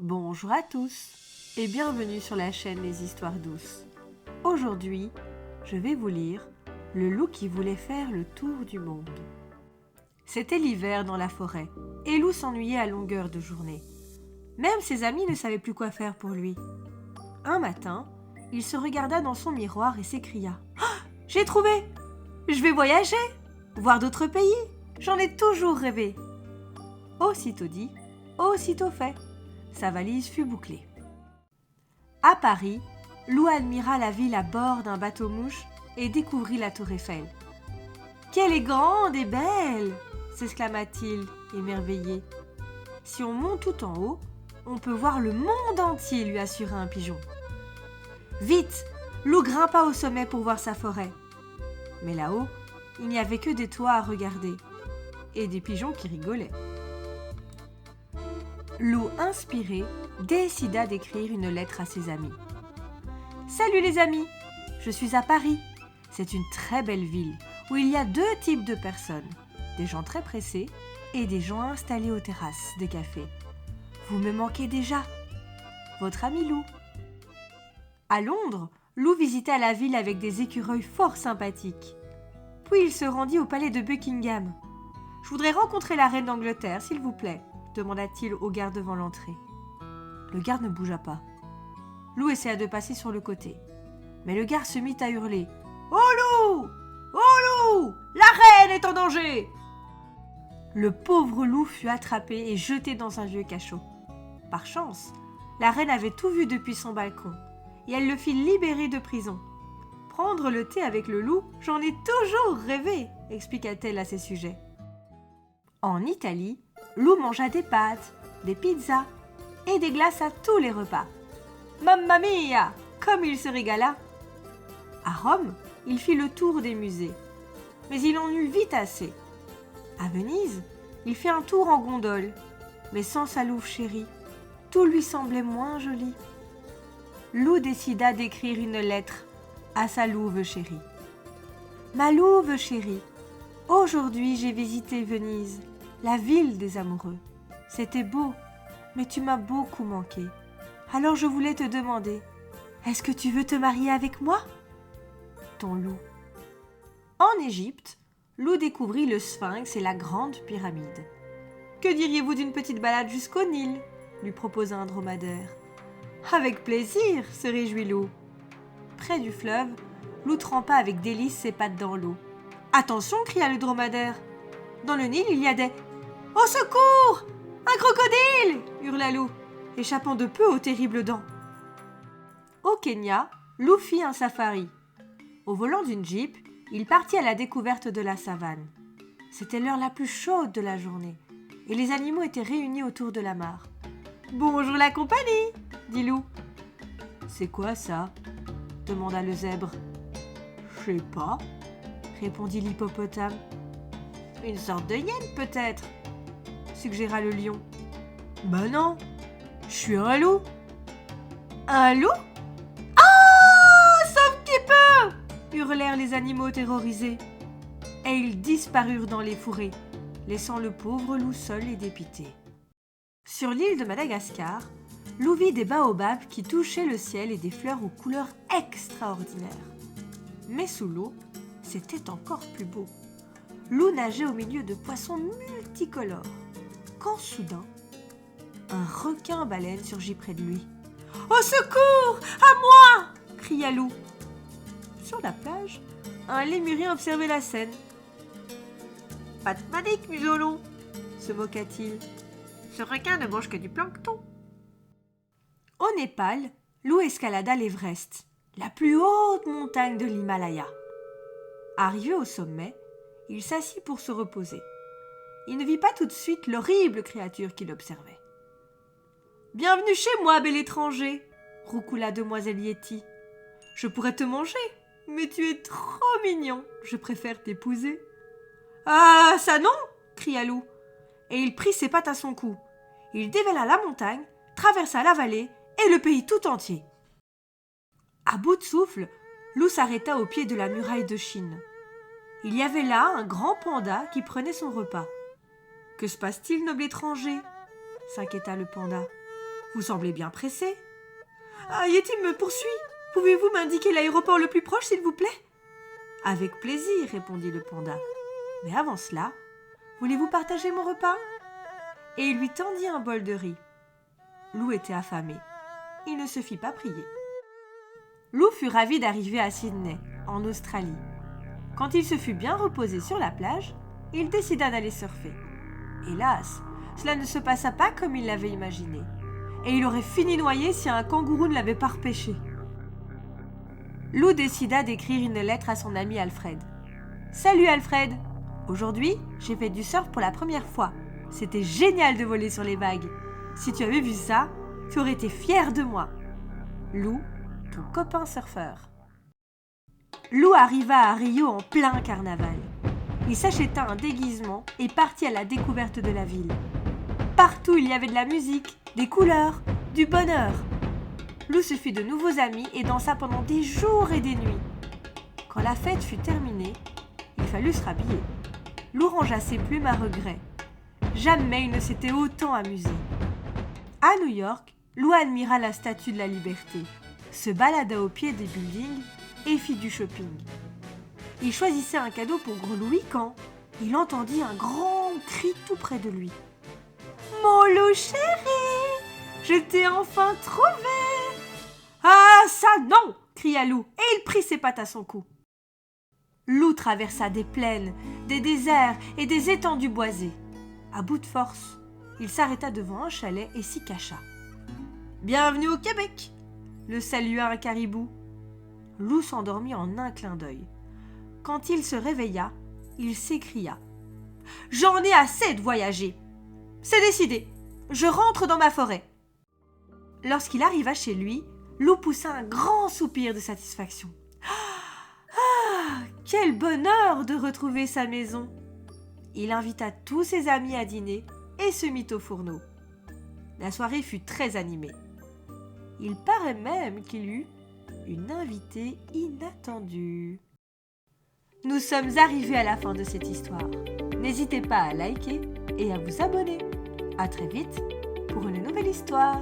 Bonjour à tous et bienvenue sur la chaîne Les Histoires douces. Aujourd'hui, je vais vous lire Le loup qui voulait faire le tour du monde. C'était l'hiver dans la forêt et Loup s'ennuyait à longueur de journée. Même ses amis ne savaient plus quoi faire pour lui. Un matin, il se regarda dans son miroir et s'écria « Ah, j'ai trouvé! Je vais voyager, voir d'autres pays, j'en ai toujours rêvé !» Aussitôt dit, aussitôt fait. Sa valise fut bouclée. À Paris, Loup admira la ville à bord d'un bateau-mouche et découvrit la tour Eiffel. « Qu'elle est grande et belle !» s'exclama-t-il, émerveillé. « Si on monte tout en haut, on peut voir le monde entier !» lui assura un pigeon. Vite, Loup grimpa au sommet pour voir sa forêt. Mais là-haut, il n'y avait que des toits à regarder et des pigeons qui rigolaient. Loup, inspiré, décida d'écrire une lettre à ses amis. « Salut les amis, je suis à Paris. C'est une très belle ville où il y a deux types de personnes, des gens très pressés et des gens installés aux terrasses des cafés. Vous me manquez déjà. Votre ami Loup. » À Londres, Loup visita la ville avec des écureuils fort sympathiques. Puis il se rendit au palais de Buckingham. « Je voudrais rencontrer la reine d'Angleterre, s'il vous plaît. » demanda-t-il au garde devant l'entrée. Le garde ne bougea pas. Loup essaya de passer sur le côté. Mais le garde se mit à hurler. « Oh Loup! Oh Loup! La reine est en danger !» Le pauvre Loup fut attrapé et jeté dans un vieux cachot. Par chance, la reine avait tout vu depuis son balcon et elle le fit libérer de prison. « Prendre le thé avec le loup, j'en ai toujours rêvé !» expliqua-t-elle à ses sujets. En Italie, Loup mangea des pâtes, des pizzas et des glaces à tous les repas. Mamma mia, comme il se régala! À Rome, il fit le tour des musées, mais il en eut vite assez. À Venise, il fit un tour en gondole, mais sans sa louve chérie. Tout lui semblait moins joli. Loup décida d'écrire une lettre à sa louve chérie. Ma louve chérie, aujourd'hui j'ai visité Venise, la ville des amoureux. C'était beau, mais tu m'as beaucoup manqué. Alors je voulais te demander, est-ce que tu veux te marier avec moi? Ton Loup. En Égypte, Loup découvrit le Sphinx et la grande pyramide. Que diriez-vous d'une petite balade jusqu'au Nil? Lui proposa un dromadaire. Avec plaisir, se réjouit Loup. Près du fleuve, Loup trempa avec délice ses pattes dans l'eau. Attention, cria le dromadaire. Dans le Nil, il y a des... Au secours! Un crocodile! Hurla Loup, échappant de peu aux terribles dents. Au Kenya, Loup fit un safari. Au volant d'une jeep, il partit à la découverte de la savane. C'était l'heure la plus chaude de la journée, et les animaux étaient réunis autour de la mare. « Bonjour la compagnie !» dit Loup. « C'est quoi ça ?» demanda le zèbre. « Je sais pas » répondit l'hippopotame. « Une sorte de hyène peut-être » suggéra le lion. « Ben non, je suis un loup. »« Un loup ? Ah, sauve qui peut !» hurlèrent les animaux terrorisés. Et ils disparurent dans les fourrés, laissant le pauvre loup seul et dépité. Sur l'île de Madagascar, Loup vit des baobabs qui touchaient le ciel et des fleurs aux couleurs extraordinaires. Mais sous l'eau, c'était encore plus beau. Loup nageait au milieu de poissons multicolores, quand soudain, un requin-baleine surgit près de lui. « Au secours! À moi !» cria Loup. Sur la plage, un lémurien observait la scène. « Pas de panique, muselon !» se moqua-t-il. « Ce requin ne mange que du plancton. » Au Népal, Loup escalada l'Everest, la plus haute montagne de l'Himalaya. Arrivé au sommet, il s'assit pour se reposer. Il ne vit pas tout de suite l'horrible créature qu'il observait. « Bienvenue chez moi, bel étranger !» roucoula demoiselle Yeti. « Je pourrais te manger, mais tu es trop mignon, je préfère t'épouser. »« Ah, ça non !» cria Loup, et il prit ses pattes à son cou. Il dévala la montagne, traversa la vallée et le pays tout entier. À bout de souffle, Loup s'arrêta au pied de la muraille de Chine. Il y avait là un grand panda qui prenait son repas. « Que se passe-t-il, noble étranger ?» s'inquiéta le panda. « Vous semblez bien pressé. Ah, Yeti me poursuit. Pouvez-vous m'indiquer l'aéroport le plus proche, s'il vous plaît ? Avec plaisir, répondit le panda. Mais avant cela, voulez-vous partager mon repas ? Et il lui tendit un bol de riz. Lou était affamé. Il ne se fit pas prier. Lou fut ravi d'arriver à Sydney, en Australie. Quand il se fut bien reposé sur la plage, il décida d'aller surfer. Hélas, cela ne se passa pas comme il l'avait imaginé. Et il aurait fini noyé si un kangourou ne l'avait pas repêché. Lou décida d'écrire une lettre à son ami Alfred. « Salut Alfred! Aujourd'hui, j'ai fait du surf pour la première fois. C'était génial de voler sur les vagues. Si tu avais vu ça, tu aurais été fier de moi. Lou, ton copain surfeur. » Lou arriva à Rio en plein carnaval. Il s'acheta un déguisement et partit à la découverte de la ville. Partout, il y avait de la musique, des couleurs, du bonheur. Lou se fit de nouveaux amis et dansa pendant des jours et des nuits. Quand la fête fut terminée, il fallut se rhabiller. Lou rangea ses plumes à regret. Jamais il ne s'était autant amusé. À New York, Lou admira la Statue de la Liberté, se balada au pied des buildings et fit du shopping. Il choisissait un cadeau pour Grenouille quand il entendit un grand cri tout près de lui. « Mon Lou chéri, je t'ai enfin trouvé !»« Ah, ça non !» cria Lou, et il prit ses pattes à son cou. Lou traversa des plaines, des déserts et des étendues boisées. À bout de force, il s'arrêta devant un chalet et s'y cacha. « Bienvenue au Québec !» le salua un caribou. Lou s'endormit en un clin d'œil. Quand il se réveilla, il s'écria « J'en ai assez de voyager ! C'est décidé, je rentre dans ma forêt !» Lorsqu'il arriva chez lui, Lou poussa un grand soupir de satisfaction. Ah, quel bonheur de retrouver sa maison! Il invita tous ses amis à dîner et se mit au fourneau. La soirée fut très animée. Il paraît même qu'il eut une invitée inattendue. Nous sommes arrivés à la fin de cette histoire. N'hésitez pas à liker et à vous abonner. À très vite pour une nouvelle histoire.